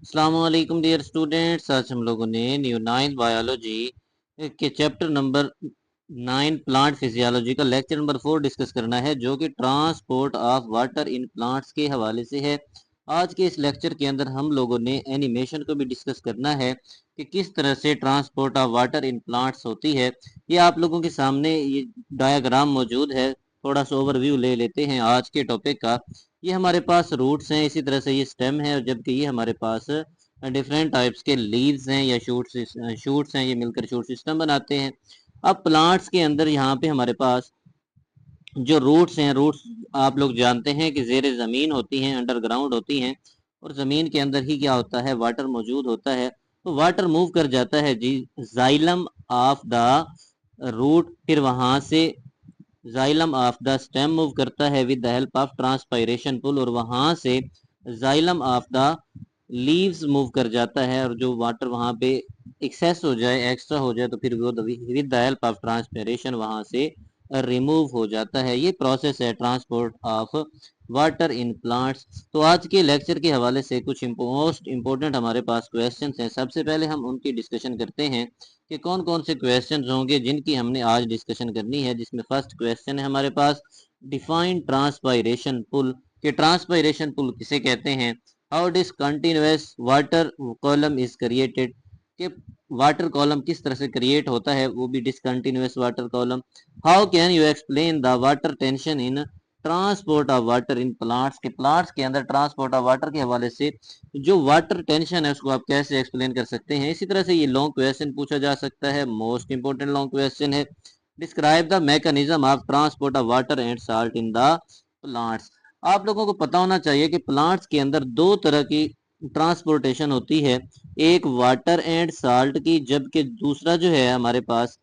अस्सलाम वालेकुम dear students. आज हम लोगों ने न्यू 9 बायोलॉजी के चैप्टर नंबर 9 प्लांट फिजियोलॉजी का लेक्चर नंबर 4 डिस्कस करना है, जो कि transport of water in plants के हवाले से है। आज के इस लेक्चर के अंदर हम लोगों ने एनिमेशन को भी डिस्कस करना है कि किस तरह से transport of water in plants होती है। ये आप लोगों के सामने ये डायग्राम मौजूद है। थोड़ा सा ओवरव्यू ले लेते हैं आज के टॉपिक का। ये हमारे पास रूट्स हैं, इसी तरह से ये स्टेम है, और जबकि ये हमारे पास डिफरेंट टाइप्स के लीव्स हैं या शूट्स हैं। ये मिलकर शूट सिस्टम बनाते हैं। अब प्लांट्स के अंदर यहाँ पे हमारे पास जो रूट्स हैं, रूट्स आप लोग जानते हैं कि ज़ेरे ज़मीन होती हैं, अंडरग्राउंड होती हैं, और ज़मीन के अंदर ही क्या होता है, वाटर मौजूद होता है। तो वाटर मूव कर जाता है जी जाइलम ऑफ द रूट, फिर वहां से xylem of the stem move करता है with the help of transpiration pull, और वहां से xylem of the leaves move कर जाता है, और जो वाटर वहां पे एक्सेस हो जाए, एक्स्ट्रा हो जाए, तो फिर वो with the help of transpiration वहां से रिमूव हो जाता है। ये प्रोसेस है transport of water in plants. तो आज के लेक्चर के हवाले से कुछ मोस्ट इंपॉर्टेंट हमारे पास क्वेश्चंस हैं। सबसे पहले हम उनकी डिस्कशन करते हैं कि कौन कौन से क्वेश्चंस होंगे जिनकी हमने आज डिस्कशन करनी है। जिसमें फर्स्ट क्वेश्चन है हमारे पास, डिफाइन ट्रांसपायरेशन पुल, कि ट्रांसपायरेशन पुल किसे कहते हैं। How discontinuous water column is created, कि वाटर कॉलम किस तरह से क्रिएट होता है, वो भी discontinuous water column. How can you explain the water tension in transport of water in plants, के प्लांट्स के अंदर ट्रांसपोर्ट ऑफ वाटर के हवाले से जो वाटर टेंशन है उसको आप कैसे एक्सप्लेन कर सकते हैं। इसी तरह से ये लॉन्ग क्वेश्चन पूछा जा सकता है, मोस्ट इंपोर्टेंट लॉन्ग क्वेश्चन है। Describe the mechanism of transport of water and salt in the plants. आप लोगों को पता होना चाहिए कि प्लांट्स के अंदर दो तरह की ट्रांसपोर्टेशन होती है, एक वाटर एंड साल्ट की, जबकि दूसरा जो है हमारे पास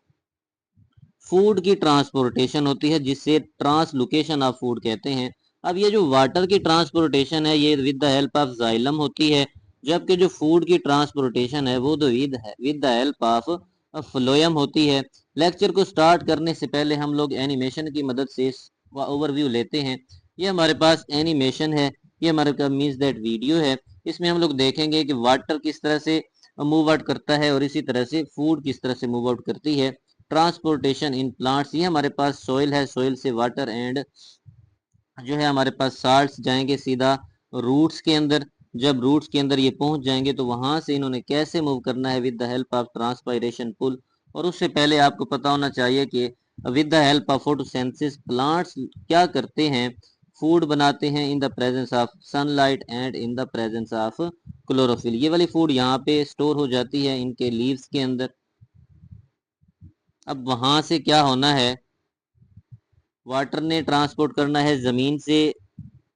फूड की ट्रांसपोर्टेशन होती है, जिससे ट्रांसलोकेशन ऑफ फूड कहते हैं। अब ये जो वाटर की ट्रांसपोर्टेशन है ये with the help of xylem होती है, जबकि जो फूड की ट्रांसपोर्टेशन है वो तो with the help of phloem होती है। लेक्चर को स्टार्ट करने से पहले हम लोग एनिमेशन की मदद से ओवरव्यू लेते हैं। ये हमारे पास एनिमेशन है, ये हमारे पास मीन्स दैट वीडियो है। इसमें हम लोग देखेंगे कि वाटर किस तरह से मूव आउट करता है और इसी तरह से फूड किस तरह से मूव आउट करती है। ट्रांसपोर्टेशन इन प्लांट्स, ये हमारे पास सोइल है, सोइल से वाटर एंड जो है हमारे पास साल्ट्स जाएंगे सीधा रूट्स के अंदर। जब रूट्स के अंदर ये पहुंच जाएंगे तो वहां से इन्होंने कैसे मूव करना है, with the help of transpiration pull. और उससे पहले आपको पता होना चाहिए कि with the help of photosynthesis plants क्या करते हैं, फूड बनाते हैं in the presence of sunlight and in the presence of chlorophyll. ये वाली फूड यहाँ पे स्टोर हो जाती है इनके लीव्स के अंदर। अब वहां से क्या होना है, वाटर ने ट्रांसपोर्ट करना है जमीन से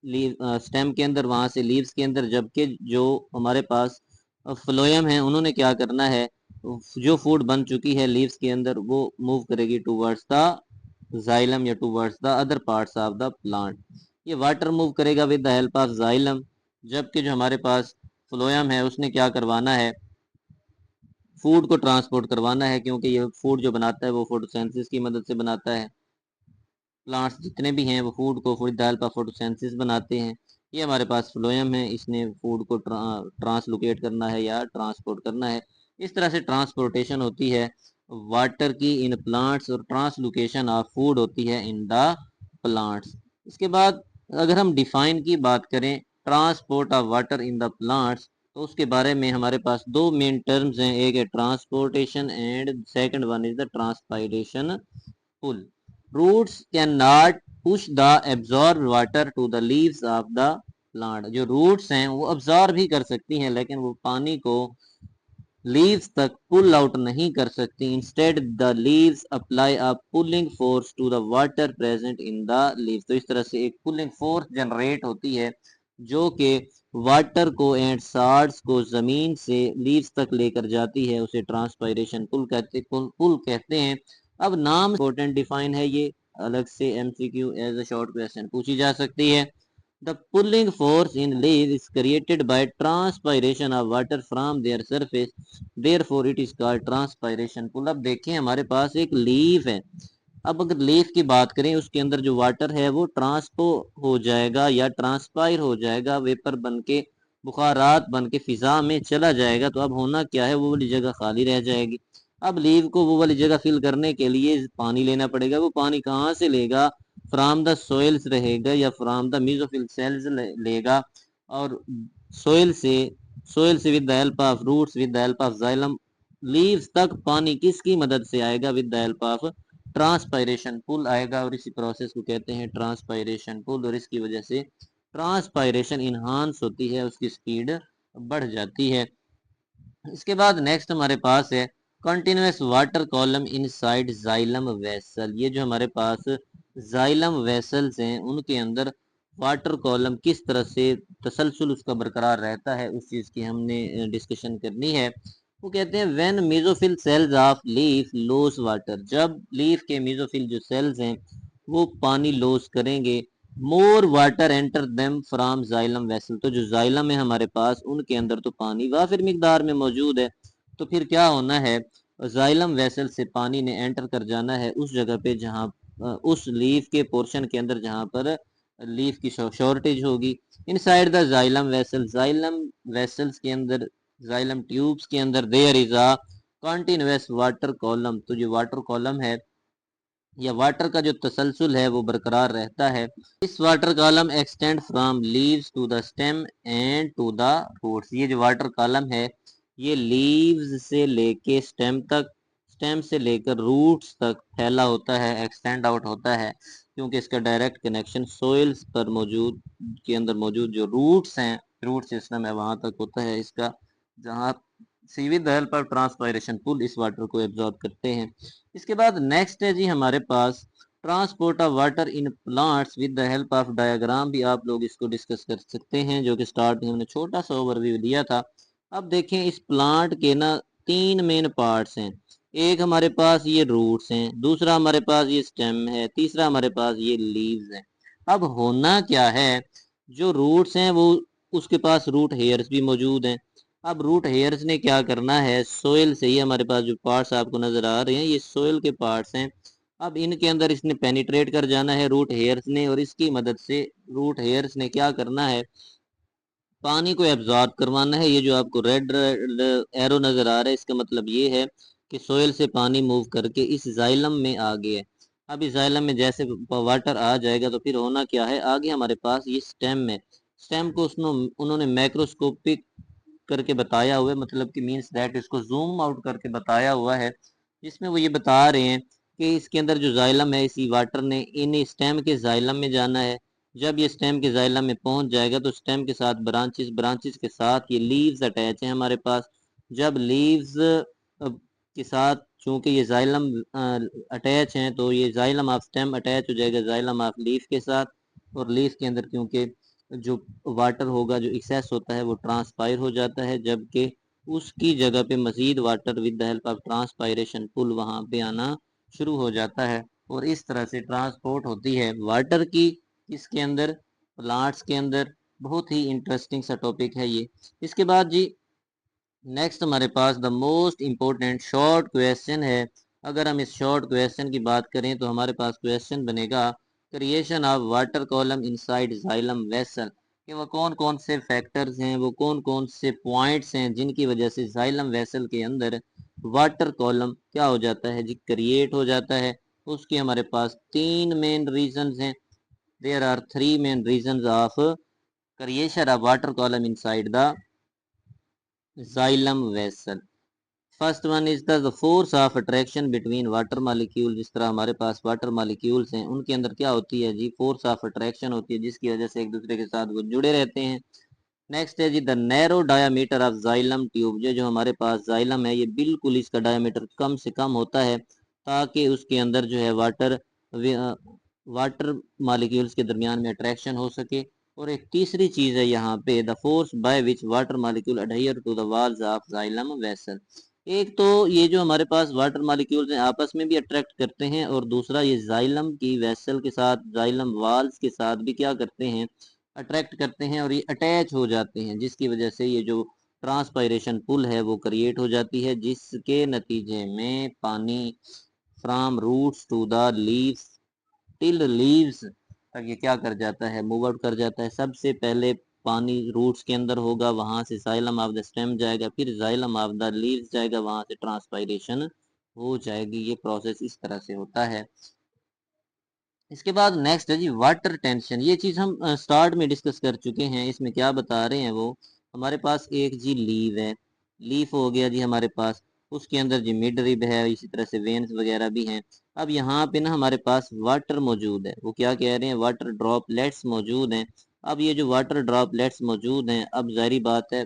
स्टेम के अंदर, वहां से लीव्स के अंदर, जबकि जो हमारे पास फ्लोएम है उन्होंने क्या करना है, जो फूड बन चुकी है लीव्स के अंदर वो मूव करेगी टूवर्ड्स द जाइलम या towards the other parts of the plant. ये वाटर मूव करेगा with the help of xylem, जबकि जो हमारे पास फ्लोएम है उसने क्या करवाना है, फूड को ट्रांसपोर्ट करवाना है, क्योंकि ये फूड जो बनाता है वो फोटोसिंथेसिस की मदद से बनाता है। प्लांट्स जितने भी हैं वो फूड को फूड दाल पर फोटोसिंथेसिस बनाते हैं। ये हमारे पास फ्लोएम है, इसने फूड को ट्रांसलोकेट करना है या ट्रांसपोर्ट करना है। इस तरह से ट्रांसपोर्टेशन होती है वाटर की इन प्लांट्स, और ट्रांसलोकेशन ऑफ फूड होती है इन द प्लांट्स। इसके बाद अगर हम डिफाइन की बात करें transport of water in the plants, तो उसके बारे में हमारे पास दो मेन टर्म्स हैं, एक है transportation and second one is the transpiration pull. Roots cannot push the absorbed water to the leaves of the plant। जो रूट्स हैं वो अब्जॉर्ब ही कर सकती हैं, लेकिन वो पानी को लीव्स तक पुल आउट नहीं कर सकती। Instead the leaves apply a pulling force to the water present in the leaves. तो इस तरह से एक पुलिंग फोर्स जनरेट होती है जो कि वाटर को एंड साल्ट्स को जमीन से लीव्स तक लेकर जाती है, उसे ट्रांसपायरेशन पुल कहते हैं। अब नाम इम्पोर्टेंट डिफाइन है, ये अलग से MCQ as a short question पूछी जा सकती है। The pulling force in leaf is created by transpiration of water from their surface, therefore it is called transpiration pull। अब देखें हमारे पास एक लीफ है, अब अगर लीफ की बात करें उसके अंदर जो वाटर है वो ट्रांसपो हो जाएगा या ट्रांसपायर हो जाएगा वेपर बन के बुखारात बन के फिजा में चला जाएगा, तो अब होना क्या है, वो वाली जगह खाली रह जाएगी। अब लीव को वो वाली जगह फिल करने के लिए पानी लेना पड़ेगा। वो पानी कहाँ से लेगा? फ्राम द सोइल्स रहेगा या फ्राम द मीजोफिल सेल्स लेगा। और सोइल से with the help of roots with the help of xylem leaves तक पानी किसकी मदद से आएगा? With the help of transpiration pull आएगा, और इसी प्रोसेस को कहते हैं ट्रांसपायरेशन पुल। और इसकी वजह से ट्रांसपायरेशन इनहांस होती है, उसकी स्पीड बढ़ जाती है। इसके बाद नेक्स्ट हमारे पास है continuous water column inside xylem vessel. ये जो हमारे पास जाइलम वेसल्स हैं उनके अंदर वाटर कॉलम किस तरह से तसलसल उसका बरकरार रहता है, उस चीज की हमने डिस्कशन करनी है। वो कहते हैं when mesophyll cells of leaf loss water, जब लीफ के मेसोफिल जो सेल्स हैं वो पानी लॉस करेंगे, more water enter them from xylem vessel, तो जो जाइलम है हमारे पास उनके अंदर तो पानी वाफिर मिकदार में मौजूद है। तो फिर क्या होना है, जाइलम वेसल से पानी ने एंटर कर जाना है उस जगह पे जहाँ उस लीफ के पोर्शन के अंदर जहाँ पर लीफ की शॉर्टेज होगी। Inside the xylem vessel, xylem vessels के अंदर, जाइलम ट्यूब्स के अंदर there is a continuous water column, तो जो वाटर कॉलम है या वाटर का जो तसलसल है वो बरकरार रहता है। इस water column extend from leaves to the stem and to the roots. ये जो वाटर कॉलम है ये लीव्स से लेके स्टेम तक, स्टेम से लेकर रूट्स तक फैला होता है, एक्सटेंड आउट होता है, क्योंकि इसका डायरेक्ट कनेक्शन सोइल्स पर मौजूद के अंदर मौजूद जो रूट्स हैं, रूट सिस्टम है, वहां तक होता है इसका, जहाँ see with the help of transpiration pull इस वाटर को एब्जॉर्ब करते हैं। इसके बाद नेक्स्ट है जी हमारे पास transport of water in plants with the help of diagram, भी आप लोग इसको डिस्कस कर सकते हैं, जो कि स्टार्ट में हमने छोटा सा ओवरव्यू दिया था। अब देखें इस प्लांट के ना तीन मेन पार्ट्स हैं। एक हमारे पास ये रूट्स हैं, दूसरा हमारे पास ये स्टेम है, तीसरा हमारे पास ये लीव्स हैं। अब होना क्या है, जो रूट्स हैं वो उसके पास रूट हेयर्स भी मौजूद हैं। अब रूट हेयर्स ने क्या करना है, सोयल से ही हमारे पास जो पार्ट्स आपको नजर आ रहे हैं ये सोयल के पार्ट्स हैं। अब इनके अंदर इसने पेनिट्रेट कर जाना है रूट हेयर्स ने, और इसकी मदद से रूट हेयर्स ने क्या करना है, पानी को एब्जॉर्ब करवाना है। ये जो आपको रेड एरो नजर आ रहा है इसका मतलब ये है कि सोयल से पानी मूव करके इस जाइलम में आ गया है। अब इस जाइलम में जैसे वाटर आ जाएगा तो फिर होना क्या है, आगे हमारे पास ये स्टेम है। स्टेम को उन्होंने मैक्रोस्कोपिक करके बताया हुआ है, मतलब कि मीन्स दैट इसको जूम आउट करके बताया हुआ है, जिसमें वो ये बता रहे हैं कि इसके अंदर जो जाइलम है इसी वाटर ने इन स्टेम के जाइलम में जाना है। जब ये स्टेम के जाइलम में पहुंच जाएगा तो स्टेम के साथ ब्रांचेस, ब्रांचेस के साथ ये लीव्स अटैच हैं हमारे पास। जब लीव्स के साथ चूंकि ये जाइलम अटैच हैं तो ये जाइलम ऑफ स्टेम अटैच हो जाएगा जाइलम ऑफ लीफ के साथ, और लीफ के अंदर क्योंकि जो वाटर होगा जो एक्सेस होता है वो ट्रांसपायर हो जाता है, जबकि उसकी जगह पे मजीद water with the help of transpiration pull वहां पे आना शुरू हो जाता है। और इस तरह से ट्रांसपोर्ट होती है वाटर की इसके अंदर, प्लांट्स के अंदर। बहुत ही इंटरेस्टिंग सा टॉपिक है ये। इसके बाद जी नेक्स्ट हमारे पास the most important short question है। अगर हम इस शॉर्ट क्वेश्चन की बात करें तो हमारे पास क्वेश्चन बनेगा creation of water column inside xylem vessel, कि वो कौन कौन से फैक्टर्स हैं, वो कौन कौन से पॉइंट्स हैं जिनकी वजह से जाइलम वेसल के अंदर वाटर कॉलम क्या हो जाता है जी, क्रिएट हो जाता है। उसके हमारे पास तीन मेन रीजंस हैं। There are three main reasons of creation of water column inside the xylem vessel. First one is the force of attraction between water molecule. जिस तरह हमारे पास वाटर मॉलिक्यूल्स हैं उनके अंदर क्या होती है जी, फोर्स ऑफ अट्रैक्शन होती है, जिसकी वजह से एक दूसरे के साथ वो जुड़े रहते हैं। नेक्स्ट है जी the narrow diameter of xylem tube. जो जो हमारे पास जाइलम है ये बिल्कुल इसका डायामीटर कम से कम होता है, ताकि उसके अंदर जो है वाटर वाटर मॉलिक्यूल्स के दरमियान में अट्रैक्शन हो सके। और एक तीसरी चीज है यहाँ पे the force by which water molecule adhere to the walls of xylem vessel. एक तो ये जो हमारे पास वाटर मॉलिक्यूल्स हैं आपस में भी अट्रैक्ट करते हैं, और दूसरा ये जाइलम की वेसल के साथ, जाइलम वाल्स के साथ भी क्या करते हैं, अट्रैक्ट करते हैं, और ये अटैच हो जाते हैं, जिसकी वजह से ये जो ट्रांसपायरेशन पुल है वो क्रिएट हो जाती है, जिसके नतीजे में पानी from roots to the leaves till leaves तक ये क्या कर जाता है, मूव आउट कर जाता है। सबसे पहले पानी रूट्स के अंदर होगा, वहां से जाइलम ऑफ द स्टेम जाएगा, फिर जाइलम ऑफ द लीव्स जाएगा, वहां से ट्रांसपायरेशन हो जाएगी। ये प्रोसेस इस तरह से होता है। इसके बाद नेक्स्ट है जी वाटर टेंशन। ये चीज हम स्टार्ट में डिस्कस कर चुके हैं। इसमें क्या बता रहे हैं वो, हमारे पास एक जी लीव है, लीफ हो गया जी हमारे पास, उसके अंदर जी मिड रिब है, इसी तरह से वेन्स वगैरह भी हैं। अब यहाँ पे ना हमारे पास वाटर मौजूद है, वो क्या कह रहे हैं, वाटर ड्रॉपलेट्स मौजूद हैं। अब ये जो वाटर ड्रॉपलेट्स मौजूद हैं, अब जाहिर बात है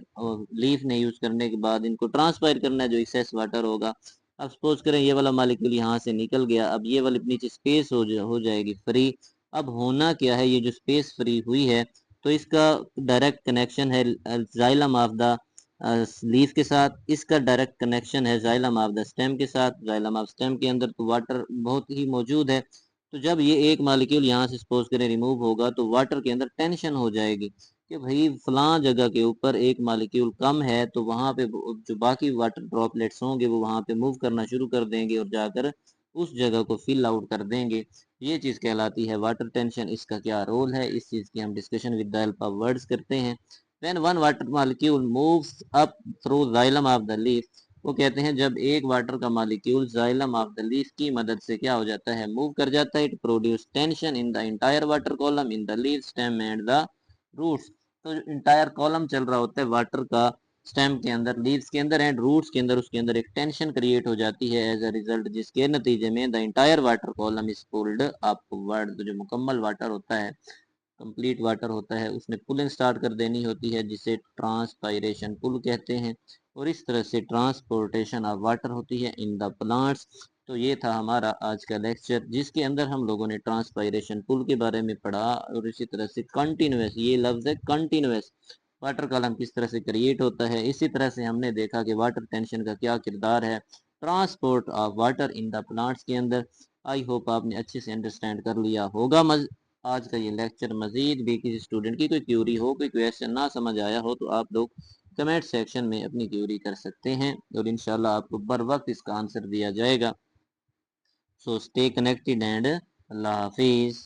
लीफ ने यूज करने के बाद इनको ट्रांसफायर करना है, जो एक्सेस वाटर होगा। अब सपोज करें ये वाला मालिक्यूल यहाँ से निकल गया, अब ये वाली नीचे स्पेस हो जाएगी फ्री। अब होना क्या है, ये जो स्पेस फ्री हुई है तो इसका डायरेक्ट कनेक्शन है जाइलम ऑफ द लीफ के साथ, इसका डायरेक्ट कनेक्शन है जाइलम ऑफ द स्टेम के साथ। जाइलम ऑफ स्टेम के अंदर तो वाटर बहुत ही मौजूद है। तो जब ये एक मालिक्यूल यहाँ से सपोज करें रिमूव होगा तो वाटर के अंदर टेंशन हो जाएगी कि भाई फलां जगह के ऊपर एक मालिक्यूल कम है, तो वहां पे जो बाकी वाटर ड्रॉपलेट्स होंगे वो वहां पे मूव करना शुरू कर देंगे और जाकर उस जगह को फिल आउट कर देंगे। ये चीज कहलाती है वाटर टेंशन। इसका क्या रोल है, इस चीज की हम discussion with the help of words करते हैं। When one water molecule moves up through xylem of the leaf, वो कहते हैं जब एक वाटर का molecule xylem of the leaf की मदद से क्या हो जाता है, मूव कर जाता है, it produce tension in the entire water column in the leaf stem and the roots. तो इंटायर कॉलम चल रहा होता है वाटर का स्टेम के अंदर, लीव्स के अंदर एंड रूट्स के अंदर, उसके अंदर एक टेंशन क्रिएट हो जाती है एज अ रिजल्ट, जिसके नतीजे में the entire water column is pulled upward. तो जो मुकम्मल वाटर होता है, कंप्लीट वाटर होता है, उसने पुलिंग स्टार्ट कर देनी होती है, जिसे ट्रांसपायरेशन पुल कहते हैं। और इस तरह से ट्रांसपोर्टेशन ऑफ वाटर होती है इन द प्लांट्स। तो ये था हमारा आज का लेक्चर, जिसके अंदर हम लोगों ने ट्रांसपायरेशन पुल के बारे में पढ़ा, और इसी तरह से कंटिन्यूस, ये लफ्ज है कंटिन्यूस, वाटर कॉलम किस तरह से क्रिएट होता है। इसी तरह से हमने देखा कि वाटर टेंशन का क्या किरदार है transport of water in the plants के अंदर। आई होप आपने अच्छे से अंडरस्टैंड कर लिया होगा आज का ये लेक्चर। मजीद भी किसी स्टूडेंट की कोई क्यूरी हो, कोई क्वेश्चन ना समझ आया हो, तो आप लोग कमेंट सेक्शन में अपनी क्यूरी कर सकते हैं और इंशाल्लाह आपको बर वक्त इसका आंसर दिया जाएगा। सो स्टे कनेक्टेड एंड अल्लाह हाफिज़।